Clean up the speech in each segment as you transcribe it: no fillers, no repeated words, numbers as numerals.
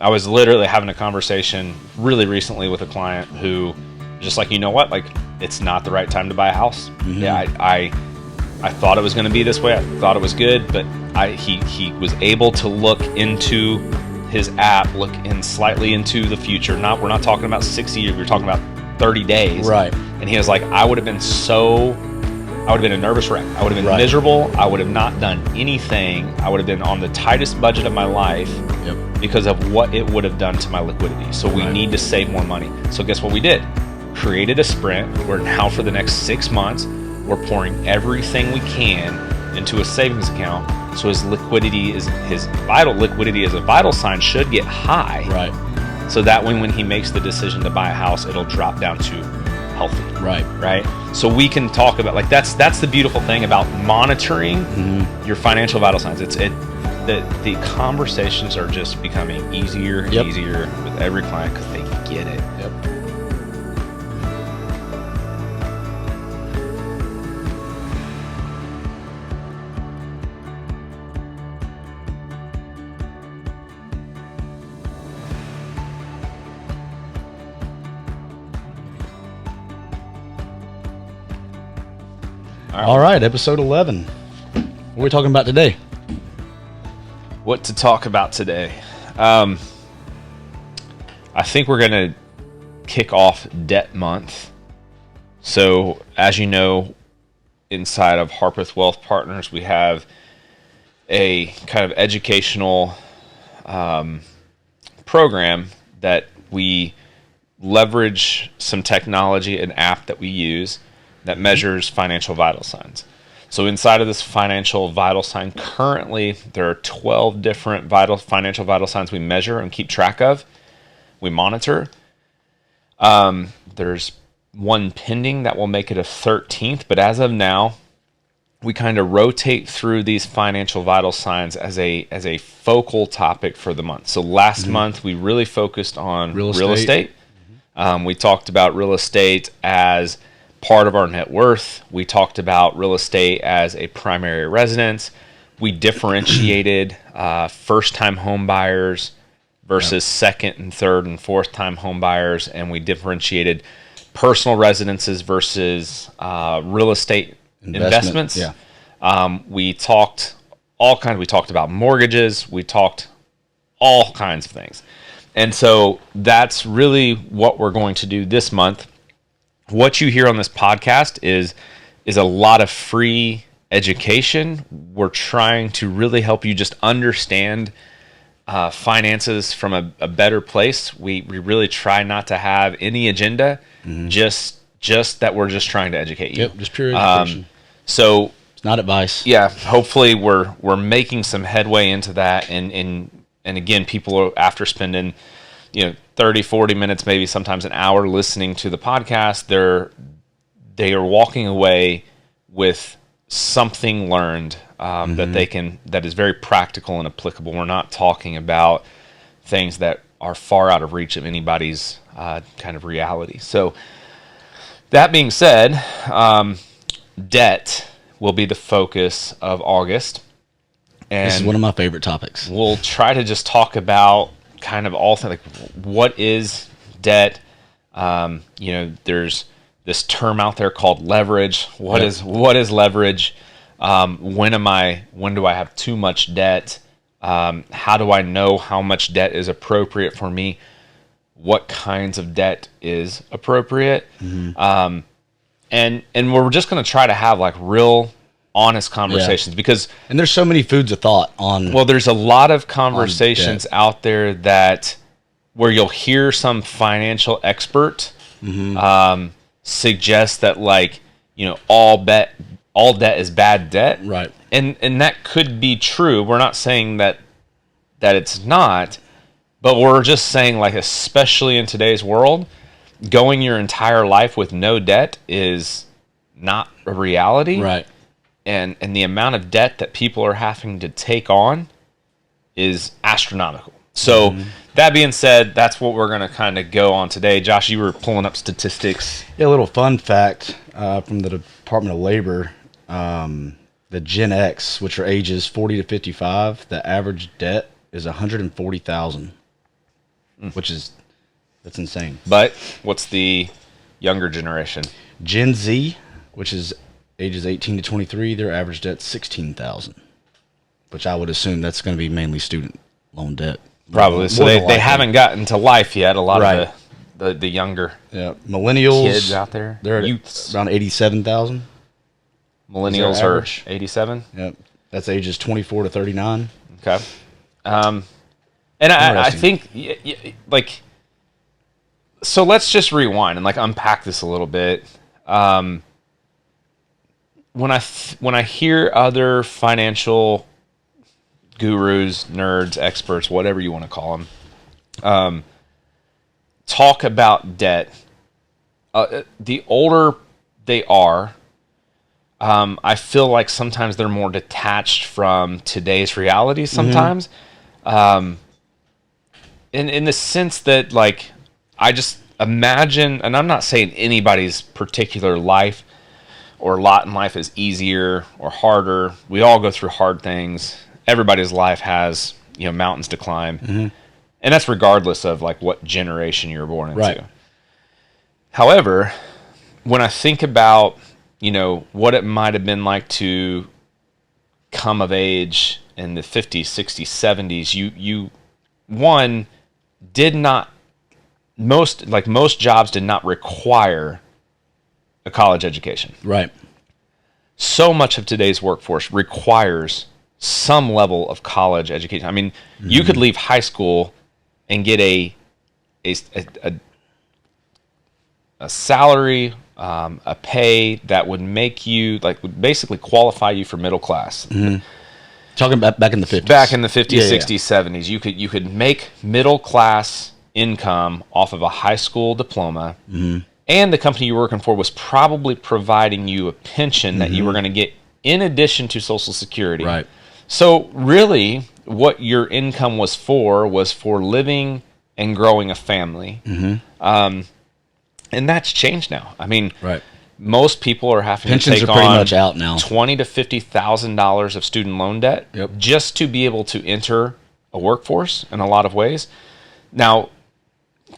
I was literally having a conversation really recently with a client who just like, you know what, like it's not the right time to buy a house. Yeah, I thought it was going to be this way. I thought it was good, but he was able to look into his app, look in slightly into the future. We're not talking about 60 years. We're talking about 30 days. Right. And he was like, I would have been a nervous wreck. I would have been miserable. I would have not done anything. I would have been on the tightest budget of my life because of what it would have done to my liquidity. So we need to save more money. So guess what we did? Created a sprint where now for the next 6 months, we're pouring everything we can into a savings account. So his vital liquidity as a vital sign should get high. Right. So that when he makes the decision to buy a house, it'll drop down to healthy. Right. So we can talk about like that's the beautiful thing about monitoring your financial vital signs. The conversations are just becoming easier and easier with every client because they get it. All right, episode 11. What are we talking about today? What to talk about today? I think we're going to kick off debt month. So, as you know, inside of Harpeth Wealth Partners, we have a kind of educational program that we leverage some technology, an app that we use that measures financial vital signs. So inside of this financial vital sign, currently there are 12 different financial vital signs we measure and keep track of. We monitor. There's one pending that will make it a 13th, but as of now, we kind of rotate through these financial vital signs as a focal topic for the month. So last month we really focused on real estate. We talked about real estate as part of our net worth. We talked about real estate as a primary residence. We differentiated first-time home buyers versus second and third and fourth-time home buyers, and we differentiated personal residences versus real estate investments. We talked we talked about mortgages. We talked all kinds of things. And so that's really what we're going to do this month. What you hear on this podcast is a lot of free education. We're trying to really help you just understand finances from a better place. We really try not to have any agenda, just that we're just trying to educate you. Yep, just pure education. So it's not advice. Yeah, hopefully we're making some headway into that. And again, people are after spending 30, 40 minutes, maybe sometimes an hour listening to the podcast, they are walking away with something learned that is very practical and applicable. We're not talking about things that are far out of reach of anybody's kind of reality. So that being said, debt will be the focus of August. And this is one of my favorite topics. We'll try to just talk about kind of all things like what is debt. There's this term out there called leverage. What is leverage? When do I have too much debt? How do I know how much debt is appropriate for me? What kinds of debt is appropriate? And we're just going to try to have like real honest conversations because there's so many foods of thought on. Well, there's a lot of conversations out there where you'll hear some financial expert suggest that all debt is bad debt, right? And that could be true. We're not saying that it's not, but we're just saying especially in today's world, going your entire life with no debt is not a reality, right? And the amount of debt that people are having to take on is astronomical. So that being said, that's what we're going to kind of go on today. Josh, you were pulling up statistics. Yeah, a little fun fact from the Department of Labor. The Gen X, which are ages 40 to 55, the average debt is $140,000. that's insane. But what's the younger generation? Gen Z, which is ages 18 to 23, their average debt 16,000, which I would assume that's going to be mainly student loan debt. Probably. So they haven't gotten to life yet. A lot of the younger millennials kids out there, they're at around 87,000. Millennials are 87. Yep, that's ages 24 to 39. Okay. And I think like, so let's just rewind and like unpack this a little bit. When I hear other financial gurus, nerds, experts, whatever you want to call them, talk about debt, the older they are, I feel like sometimes they're more detached from today's reality sometimes. In the sense that, like, I just imagine, and I'm not saying anybody's particular life or lot in life is easier or harder. We all go through hard things. Everybody's life has, mountains to climb. And that's regardless of like what generation you were born into. Right. However, when I think about, what it might have been like to come of age in the 50s, 60s, 70s, you did not, most jobs did not require a college education. Right. So much of today's workforce requires some level of college education. I mean, you could leave high school and get a salary, a pay that would make you, would basically qualify you for middle class. Talking about back in the 50s. Back in the 50s, 60s, 70s, you could make middle class income off of a high school diploma, and the company you're working for was probably providing you a pension that you were going to get in addition to Social Security. Right. So really, what your income was for living and growing a family. And that's changed now. I mean, most people are having pensions to take are pretty on much out now. $20,000 to $50,000 of student loan debt just to be able to enter a workforce in a lot of ways. Now,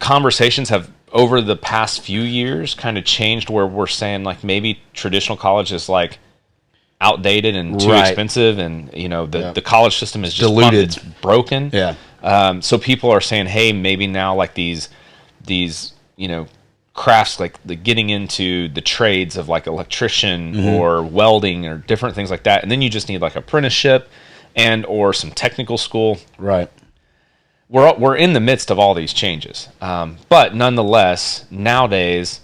conversations have over the past few years kind of changed where we're saying like maybe traditional college is like outdated and too expensive, and the college system is just diluted. It's broken. So people are saying, hey, maybe now like these crafts, like the getting into the trades of like electrician or welding or different things like that, and then you just need like apprenticeship and or some technical school. Right. We're in the midst of all these changes, but nonetheless, nowadays,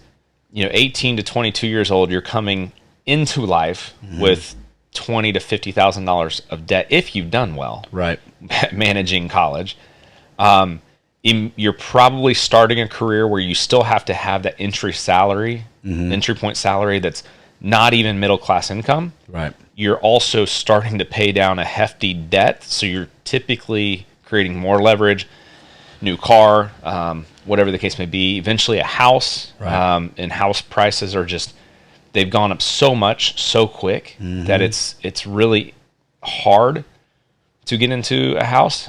18 to 22 years old, you're coming into life with $20,000 to $50,000 of debt if you've done well. Right. Managing college. You're probably starting a career where you still have to have that entry point salary that's not even middle class income. Right. You're also starting to pay down a hefty debt, so you're typically creating more leverage, new car, whatever the case may be, eventually a house. And house prices are they've gone up so much so quick that it's really hard to get into a house.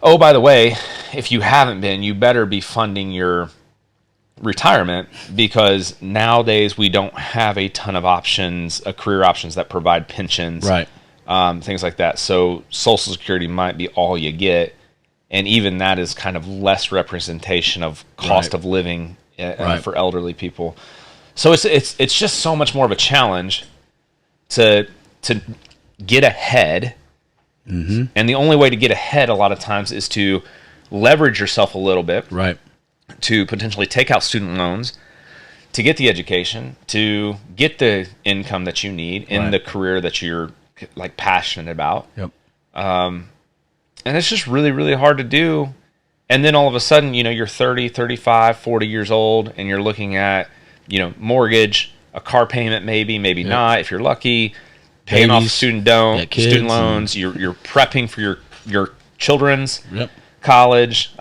Oh, by the way, if you haven't been, you better be funding your retirement, because nowadays we don't have a ton of options, career options that provide pensions, things like that. So Social Security might be all you get, and even that is kind of less representation of cost of living for elderly people. So it's just so much more of a challenge to get ahead. And the only way to get ahead a lot of times is to leverage yourself a little bit, to potentially take out student loans, to get the education, to get the income that you need in the career that you're like passionate about. And it's just really, really hard to do. And then all of a sudden, you're 30, 35, 40 years old, and you're looking at, mortgage, a car payment, maybe not, if you're lucky, paying off student loans, you're prepping for your children's college,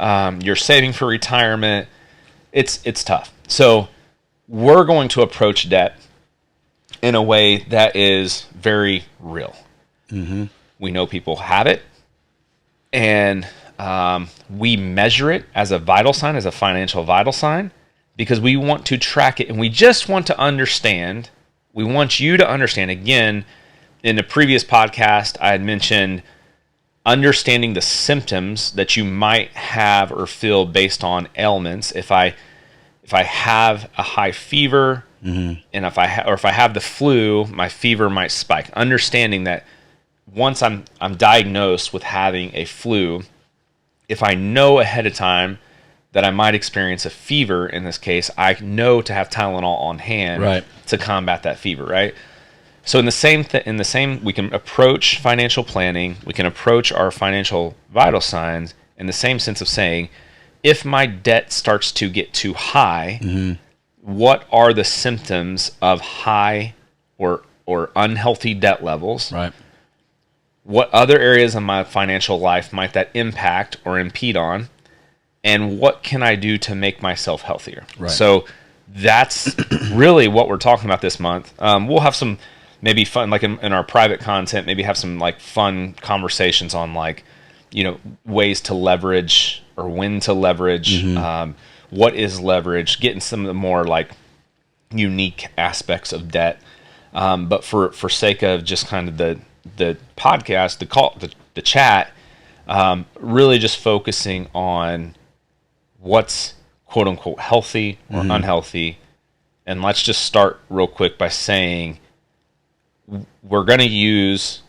you're saving for retirement. It's tough. So we're going to approach debt in a way that is very real. We know people have it, and we measure it as a vital sign, as a financial vital sign, because we want to track it, and we just want to understand. We want you to understand. Again, in the previous podcast, I had mentioned understanding the symptoms that you might have or feel based on ailments. If I have a high fever, and if I have the flu, my fever might spike. Understanding that once I'm diagnosed with having a flu, if I know ahead of time that I might experience a fever in this case, I know to have Tylenol on hand to combat that fever, right? So in the same, we can approach financial planning, we can approach our financial vital signs in the same sense of saying, if my debt starts to get too high, what are the symptoms of high or unhealthy debt levels? Right. What other areas of my financial life might that impact or impede on? And what can I do to make myself healthier? Right. So that's really what we're talking about this month. We'll have some maybe fun, like in our private content, maybe have some like fun conversations on like, ways to leverage or when to leverage, what is leverage, getting some of the more like unique aspects of debt. But for sake of just kind of the podcast, the chat, really just focusing on what's quote unquote healthy or unhealthy. And let's just start real quick by saying we're going to use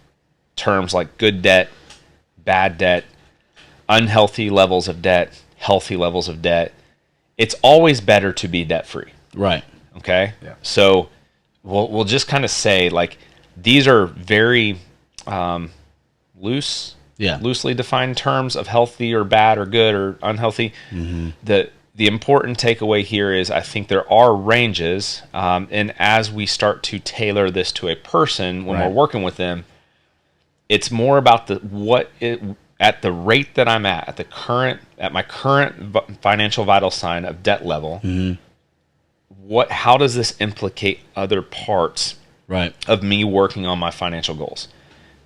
terms like good debt, bad debt, unhealthy levels of debt, healthy levels of debt. It's always better to be debt free. Right. Okay. Yeah. So we'll just kind of say like these are very loosely defined terms of healthy or bad or good or unhealthy. The important takeaway here is I think there are ranges, and as we start to tailor this to a person when we're working with them, it's more about at the rate that I'm at my current financial vital sign of debt level. How does this implicate other parts of me working on my financial goals?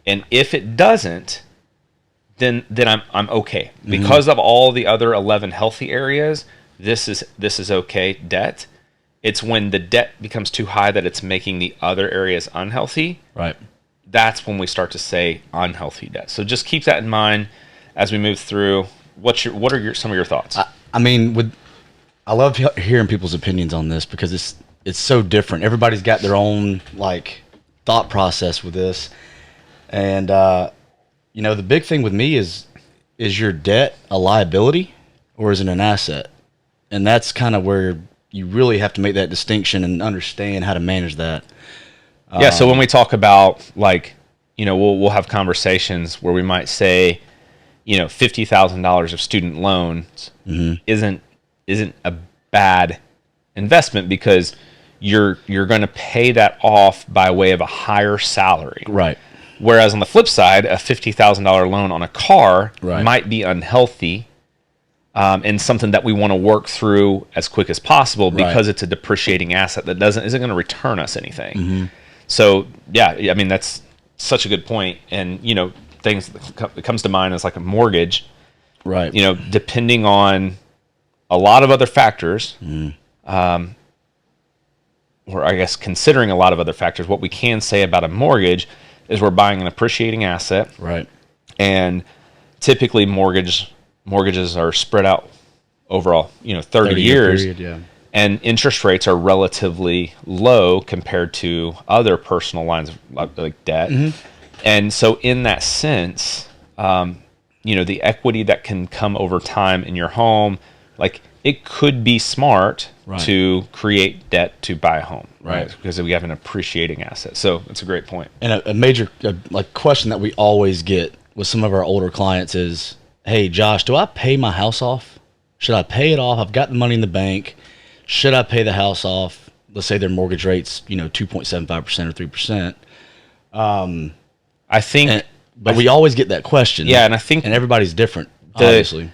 And if it doesn't, then I'm okay because of all the other 11 healthy areas. This is okay. Debt. It's when the debt becomes too high that it's making the other areas unhealthy. Right. That's when we start to say unhealthy debt. So just keep that in mind as we move through. What are some of your thoughts? I love hearing people's opinions on this because it's so different. Everybody's got their own like thought process with this, and the big thing with me is your debt a liability or is it an asset? And that's kind of where you really have to make that distinction and understand how to manage that. Yeah. So when we talk about like, we'll have conversations where we might say, $50,000 of student loans isn't a bad investment because you're going to pay that off by way of a higher salary. Right. Whereas on the flip side, a $50,000 loan on a car might be unhealthy. And something that we want to work through as quick as possible because it's a depreciating asset that isn't going to return us anything. So yeah, I mean that's such a good point. And things that comes to mind is like a mortgage, right? Depending on a lot of other factors, or I guess considering a lot of other factors, what we can say about a mortgage is we're buying an appreciating asset, right? And typically mortgages are spread out over 30 years, period, and interest rates are relatively low compared to other personal lines of like debt. And so in that sense, the equity that can come over time in your home, like it could be smart to create debt to buy a home, right? Because we have an appreciating asset. So that's a great point. And a major question that we always get with some of our older clients is, hey, Josh, do I pay my house off? Should I pay it off? I've got the money in the bank. Should I pay the house off? Let's say their mortgage rate's 2.75% or 3%. I think, but we always get that question. Yeah, and I think, and everybody's different, obviously.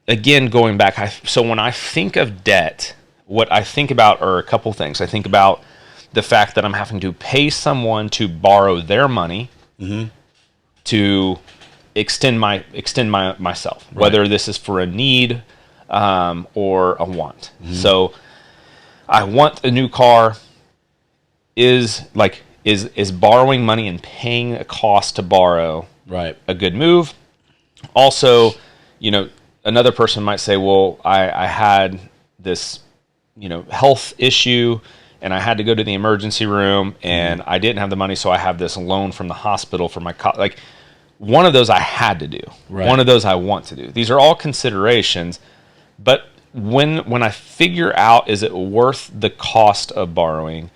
Again, going back, so when I think of debt, what I think about are a couple things. I think about the fact that I'm having to pay someone to borrow their money to extend myself, whether this is for a need or a want. So I want a new car. Is borrowing money and paying a cost to borrow a good move? Also, another person might say, well, I had this, health issue and I had to go to the emergency room and I didn't have the money, so I have this loan from the hospital for my like one of those I had to do. One of those I want to do. These are all considerations, but when I figure out, is it worth the cost of borrowing?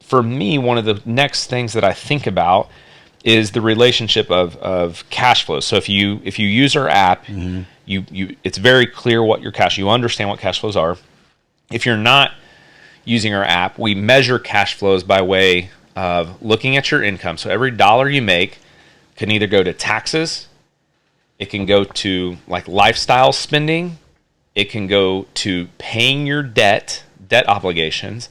For me, one of the next things that I think about is the relationship of cash flows. So if you use our app, it's very clear what your you understand what cash flows are. If you're not using our app, we measure cash flows by way of looking at your income. So every dollar you make can either go to taxes, it can go to like lifestyle spending, it can go to paying your debt obligations,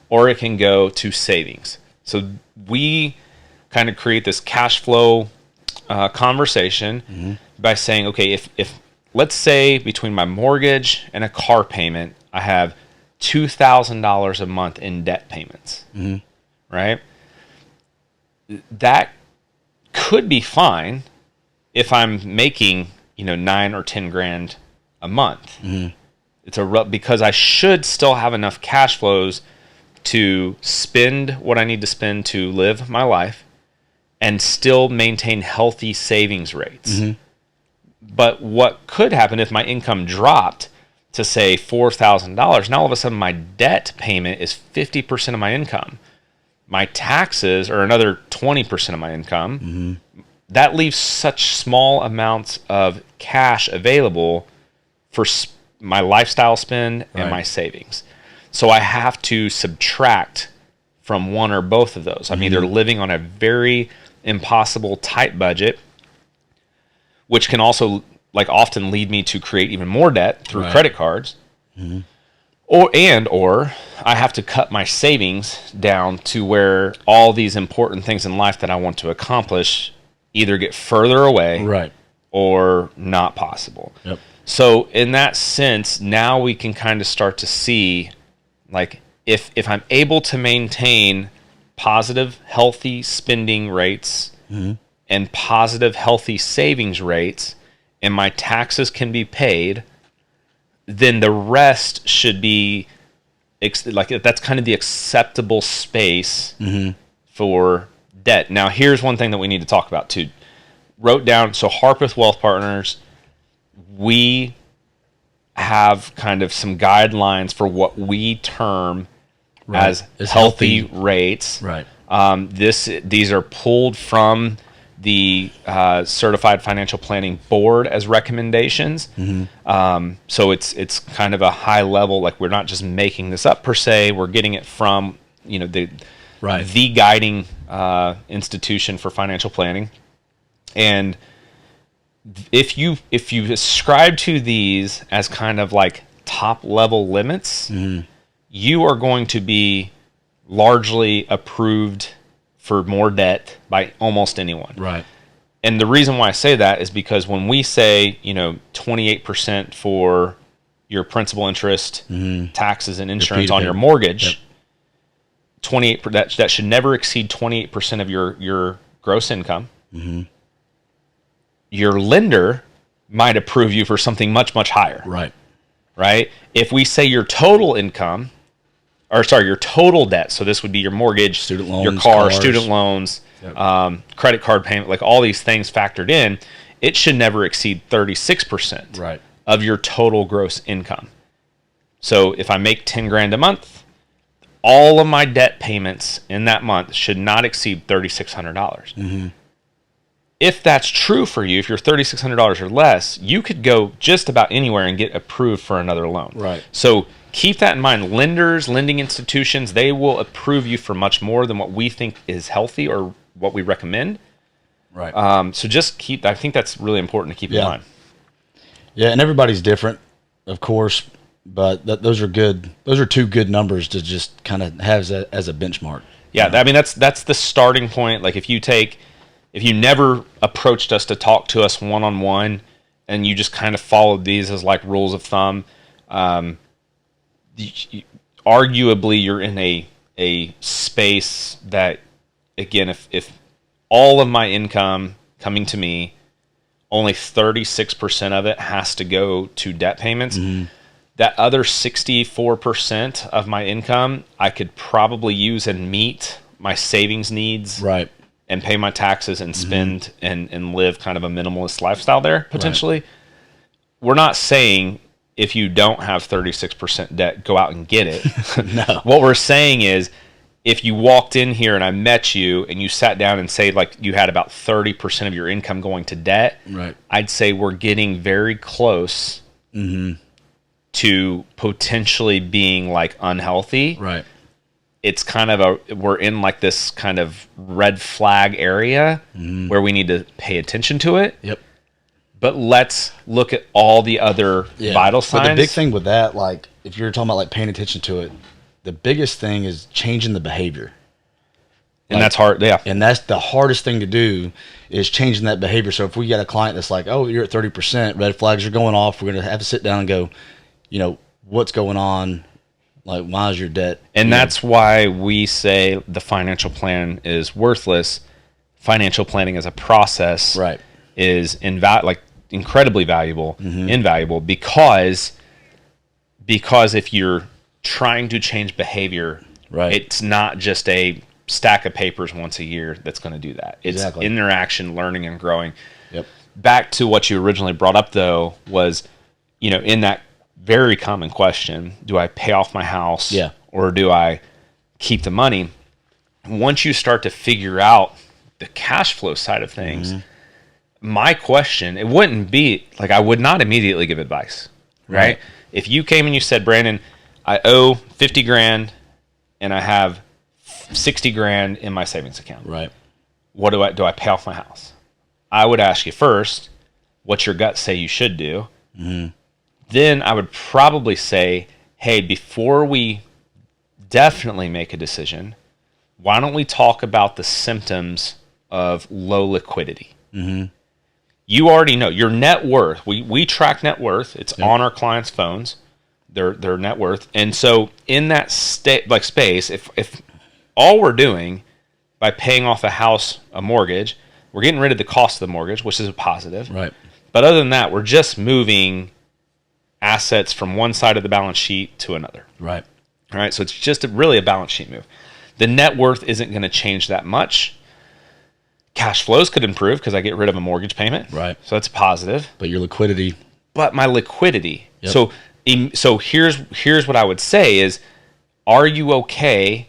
or it can go to savings. So we kind of create this cash flow conversation by saying, okay, if let's say between my mortgage and a car payment, I have $2,000 a month in debt payments, right? That could be fine if I'm making, 9 or 10 grand a month. It's because I should still have enough cash flows to spend what I need to spend to live my life and still maintain healthy savings rates. But what could happen if my income dropped to say $4,000, now all of a sudden my debt payment is 50% of my income. My taxes are another 20% of my income. That leaves such small amounts of cash available for my lifestyle spend and my savings. So I have to subtract from one or both of those. I'm either living on a very impossible tight budget, which can also often lead me to create even more debt through credit cards, or I have to cut my savings down to where all these important things in life that I want to accomplish either get further away or not possible. So in that sense, now we can kind of start to see, if I'm able to maintain positive, healthy spending rates and positive, healthy savings rates, and my taxes can be paid, then the rest should be that's kind of the acceptable space for debt. Now, here's one thing that we need to talk about too. Wrote down, so Harpeth Wealth Partners, we have kind of some guidelines for what we term as healthy rates. These are pulled from the Certified Financial Planning Board as recommendations. So it's kind of a high level, we're not just making this up per se. We're getting it from the guiding institution for financial planning. And if you ascribe to these as kind of top level limits, you are going to be largely approved for more debt by almost anyone. And the reason why I say that is because when we say, 28% for your principal, interest, taxes, and insurance on your mortgage, 28 that should never exceed 28% of your gross income. Your lender might approve you for something much, much higher. Right? If we say your total income, your total debt, so this would be your mortgage, student loans, your car, cars, student loans, credit card payment, all these things factored in, it should never exceed 36% of your total gross income. So if I make 10 grand a month, all of my debt payments in that month should not exceed $3,600. If that's true for you, if you're $3,600 or less, you could go just about anywhere and get approved for another loan. So keep that in mind. Lenders, lending institutions, they will approve you for much more than what we think is healthy or what we recommend. So just I think that's really important to keep in mind. Yeah, and everybody's different, of course, but those are good. Those are two good numbers to just kind of have as a benchmark. Yeah, I mean that's the starting point. If you take if you never approached us to talk to us one-on-one and you just kind of followed these as like rules of thumb, arguably you're in a space that, again, if all of my income coming to me, only 36% of it has to go to debt payments. That other 64% of my income, I could probably use and meet my savings needs, Right. and pay my taxes and spend and live kind of a minimalist lifestyle there potentially. Right. We're not saying if you don't have 36% debt, go out and get it. No. What we're saying is, if you walked in here and I met you and you sat down and say like you had about 30% of your income going to debt, right, I'd say we're getting very close to potentially being like unhealthy. Right. It's kind of we're in like this kind of red flag area where we need to pay attention to it. Yep. But let's look at all the other vital signs. But the big thing with that, like if you're talking about like paying attention to it, the biggest thing is changing the behavior. And that's hard, yeah. And that's the hardest thing to do, is changing that behavior. So if we got a client that's like, oh, you're at 30%, red flags are going off, we're going to have to sit down and go, you know, what's going on? Like, why is your debt? And that's why we say the financial plan is worthless. Financial planning as a process right. is incredibly valuable, invaluable, because if you're trying to change behavior, right, it's not just a stack of papers once a year that's going to do that. It's interaction, learning, and growing. Yep. Back to what you originally brought up, though, was, you know, in that very common question, do I pay off my house or do I keep the money? Once you start to figure out the cash flow side of things, my question, it wouldn't be like, I would not immediately give advice, right? If you came and you said, Brandon, I owe 50 grand and I have 60 grand in my savings account. Right. What do I pay off my house? I would ask you first, what's your gut say you should do? Then I would probably say, hey, before we definitely make a decision, why don't we talk about the symptoms of low liquidity? You already know your net worth. We track net worth. It's on our clients' phones, their net worth. And so in that space, if all we're doing by paying off a mortgage, we're getting rid of the cost of the mortgage, which is a positive. Right. But other than that, we're just moving assets from one side of the balance sheet to another. Right. All right. So it's just really a balance sheet move. The net worth isn't going to change that much. Cash flows could improve because I get rid of a mortgage payment. Right. So that's positive. But your liquidity. But my liquidity. Yep. So here's what I would say is, are you okay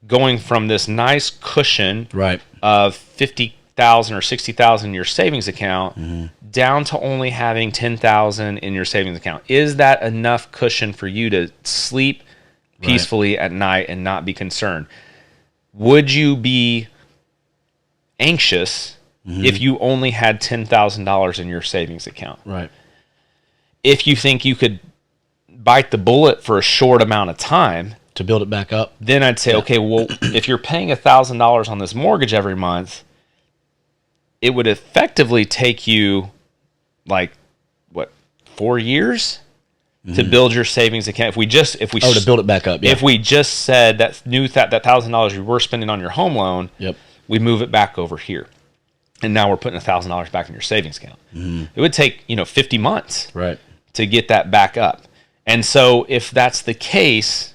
going from this nice cushion of 50,000 or 60,000 in your savings account down to only having 10,000 in your savings account? Is that enough cushion for you to sleep peacefully at night and not be concerned? Would you be anxious if you only had $10,000 in your savings account? Right. If you think you could bite the bullet for a short amount of time to build it back up, then I'd say, okay, well, if you're paying $1,000 on this mortgage every month, it would effectively take you like 4 years to build your savings account. If we to build it back up. Yeah. If we just said that $1,000 you were spending on your home loan, we move it back over here, and now we're putting $1,000 back in your savings account. It would take 50 months to get that back up. And so if that's the case,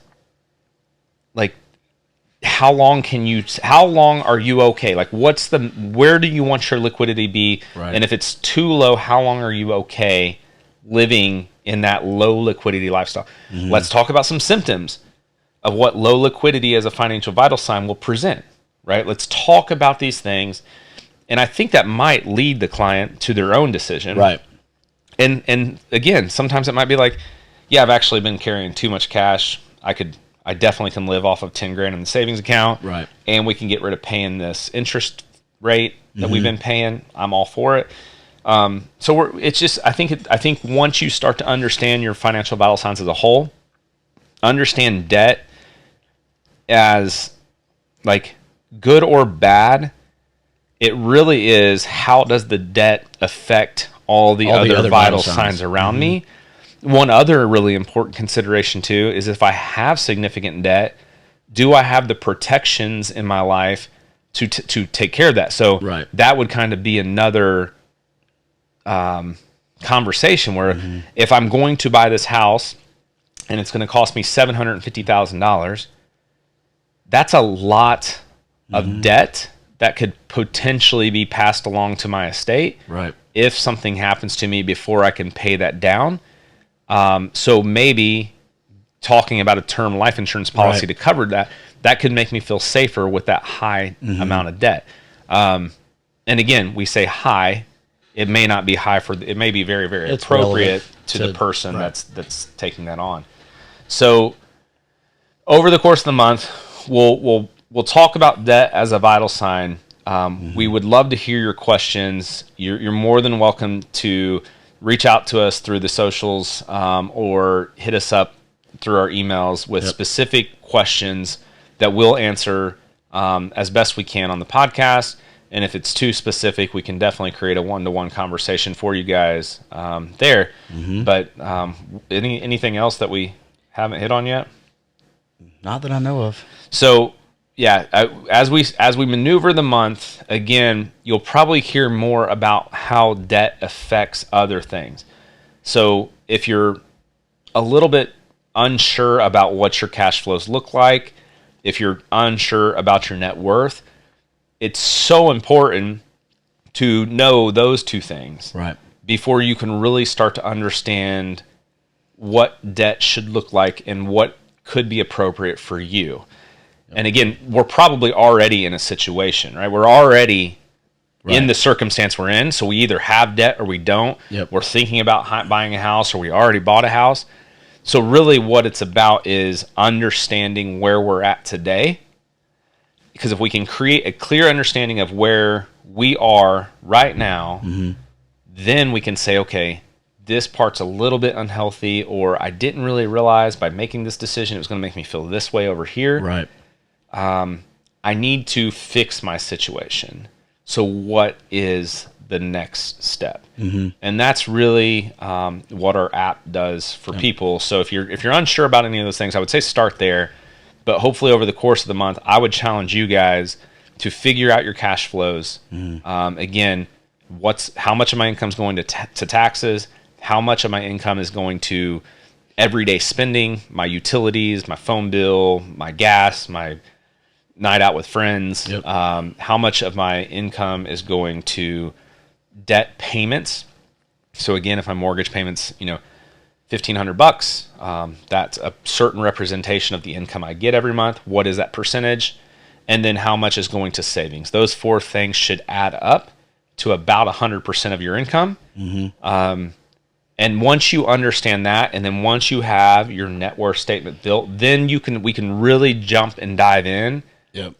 like, how long are you okay? Like, where do you want your liquidity be? Right. And if it's too low, how long are you okay living in that low liquidity lifestyle? Let's talk about some symptoms of what low liquidity as a financial vital sign will present, right? Let's talk about these things. And I think that might lead the client to their own decision. Right. And again, sometimes it might be like, yeah, I've actually been carrying too much cash. I definitely can live off of 10 grand in the savings account. Right. And we can get rid of paying this interest rate that we've been paying. I'm all for it. I think once you start to understand your financial vital signs as a whole, understand debt as like good or bad, it really is, how does the debt affect all the other vital signs around me? One other really important consideration too is, if I have significant debt, do I have the protections in my life to take care of that? So that would kind of be another conversation where if I'm going to buy this house and it's going to cost me $750,000, that's a lot of debt that could potentially be passed along to my estate if something happens to me before I can pay that down. So maybe talking about a term life insurance policy to cover that could make me feel safer with that high amount of debt. And again, we say high. It may not be high it may be very, very appropriate to the person that's taking that on. So over the course of the month, we'll talk about debt as a vital sign. We would love to hear your questions. You're more than welcome to reach out to us through the socials, or hit us up through our emails with specific questions that we'll answer as best we can on the podcast. And if it's too specific, we can definitely create a one-to-one conversation for you guys there. But anything else that we haven't hit on yet? Not that I know of. So yeah, as we maneuver the month, again, you'll probably hear more about how debt affects other things. So if you're a little bit unsure about what your cash flows look like, if you're unsure about your net worth, it's so important to know those two things before you can really start to understand what debt should look like and what could be appropriate for you. And again, we're probably already in a situation, right? We're already in the circumstance we're in. So we either have debt or we don't. We're thinking about buying a house, or we already bought a house. So really what it's about is understanding where we're at today. Because if we can create a clear understanding of where we are right now, then we can say, okay, this part's a little bit unhealthy, or I didn't really realize by making this decision it was going to make me feel this way over here. I need to fix my situation. So what is the next step? And that's really what our app does for people. So if you're unsure about any of those things, I would say start there. But hopefully over the course of the month, I would challenge you guys to figure out your cash flows. Again, how much of my income is going to taxes? How much of my income is going to everyday spending, my utilities, my phone bill, my gas, my night out with friends? How much of my income is going to debt payments? So again, if my mortgage payments, $1,500, that's a certain representation of the income I get every month. What is that percentage? And then how much is going to savings? Those four things should add up to about 100% of your income. And once you understand that, and then once you have your net worth statement built, then we can really jump and dive in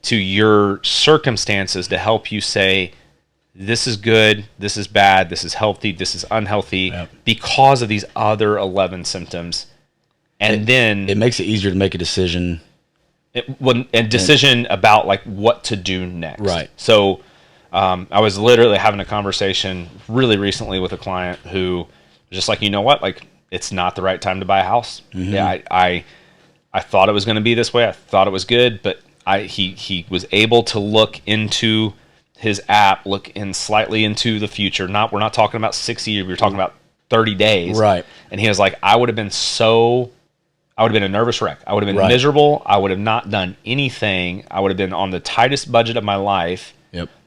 to your circumstances to help you say, this is good, this is bad, this is healthy, this is unhealthy, because of these other 11 symptoms. And then it makes it easier to make a decision. About like what to do next. So I was literally having a conversation really recently with a client who was just like, you know what, like, it's not the right time to buy a house. I thought it was going to be this way. I thought it was good, but he was able to look into his app, look in slightly into the future. We're not talking about 6 years. We were talking about 30 days. And he was like, I would have been a nervous wreck. I would have been miserable. I would have not done anything. I would have been on the tightest budget of my life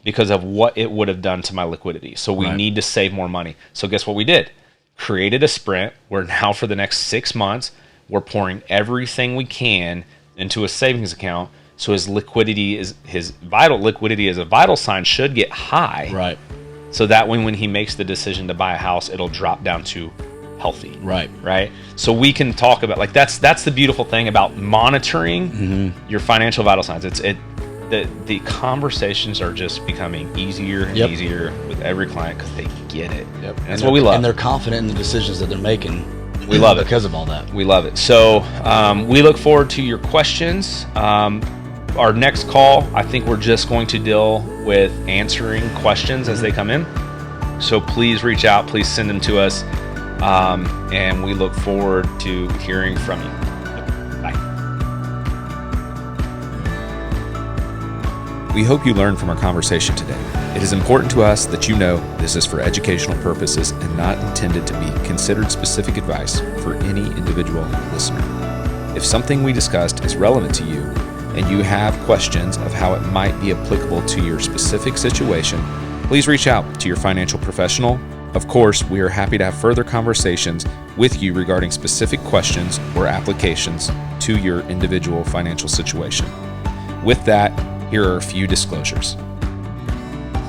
because of what it would have done to my liquidity. So we need to save more money. So guess what we did? Created a sprint where now for the next 6 months, we're pouring everything we can into a savings account. So his vital liquidity as a vital sign should get high. So that when he makes the decision to buy a house, it'll drop down to healthy. Right. So we can talk about, like, that's the beautiful thing about monitoring your financial vital signs. The conversations are just becoming easier and easier with every client because they get it. And that's what we love. And they're confident in the decisions that they're making. We love it because of all that. We love it. So we look forward to your questions. our next call, I think we're just going to deal with answering questions as they come in. So please reach out, please send them to us, and we look forward to hearing from you. Bye. We hope you learned from our conversation today. It is important to us that you know this is for educational purposes and not intended to be considered specific advice for any individual listener. If something we discussed is relevant to you and you have questions of how it might be applicable to your specific situation, please reach out to your financial professional. Of course, we are happy to have further conversations with you regarding specific questions or applications to your individual financial situation. With that, here are a few disclosures.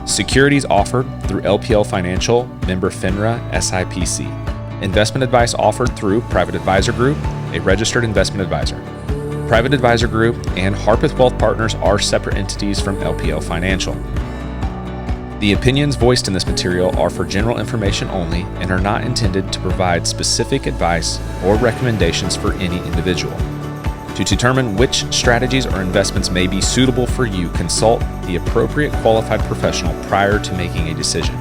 Securities offered through LPL Financial, member FINRA, SIPC. Investment advice offered through Private Advisor Group, a registered investment advisor. Private Advisor Group and Harpeth Wealth Partners are separate entities from LPL Financial. The opinions voiced in this material are for general information only and are not intended to provide specific advice or recommendations for any individual. To determine which strategies or investments may be suitable for you, consult the appropriate qualified professional prior to making a decision.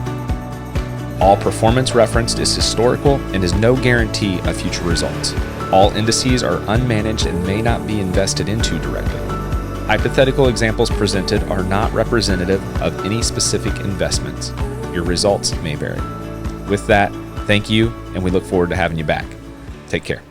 All performance referenced is historical and is no guarantee of future results. All indices are unmanaged and may not be invested into directly. Hypothetical examples presented are not representative of any specific investments. Your results may vary. With that, thank you, and we look forward to having you back. Take care.